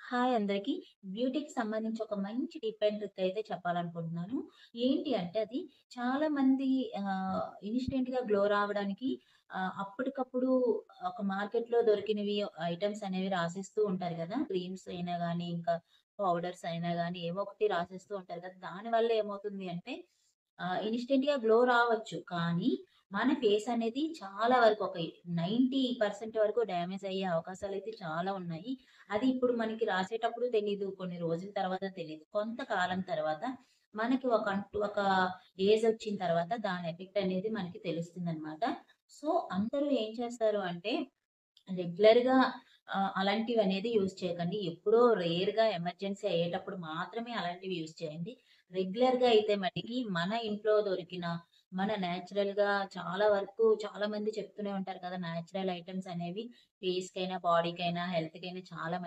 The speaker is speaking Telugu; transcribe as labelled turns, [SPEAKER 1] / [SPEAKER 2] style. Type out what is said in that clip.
[SPEAKER 1] హాయ్ అందరికి. బ్యూటీకి సంబంధించి ఒక మంచి టిప్ అండ్ ట్రిక్ అయితే చెప్పాలనుకుంటున్నాను. ఏంటి అంటే అది చాలామంది ఇన్‌స్టెంట్‌గా గ్లో రావడానికి అప్పటికప్పుడు ఒక మార్కెట్‌లో దొరికినవి ఐటెమ్స్ అనేవి రాసిస్తూ ఉంటారు గదా! క్రీమ్స్ అయినా గానీ, ఇంకా పౌడర్స్ అయినా గానీ ఏవో ఒకటి రాసేస్తూ ఉంటారు కదా! దానివల్ల ఏమవుతుంది అంటే ఇన్‌స్టెంట్‌గా గ్లో రావచ్చు. కానీ మన ఫేస్ అనేది చాలా వరకు ఒక 90% వరకు డ్యామేజ్ అయ్యే అవకాశాలైతే చాలా ఉన్నాయి. అది ఇప్పుడు మనకి రాసేటప్పుడు తెలీదు. కొన్ని రోజుల తర్వాత తెలీదు. కొంతకాలం తర్వాత మనకి ఒక ఏజొచ్చిన తర్వాత దాని ఎఫెక్ట్ అనేది మనకి తెలుస్తుందనమాట. సో, అందరూ ఏం చేస్తారు అంటే రెగ్యులర్‌గా అలాంటివనేది యూజ్ చేయకండి. ఎప్పుడో రేర్‌గా ఎమర్జెన్సీ అయ్యేటప్పుడు మాత్రమే అలాంటివి యూజ్ చేయండి. రెగ్యులర్‌గా అయితే మటికి మన ఇంట్లో దొరికిన మన నేచురల్‌గా చాలా వరకు చాలామంది చెప్తూనే ఉంటారు కదా! నేచురల్ ఐటెమ్స్ అనేవి ఫేస్‌కైనా, బాడీకైనా, హెల్త్‌కైనా చాలా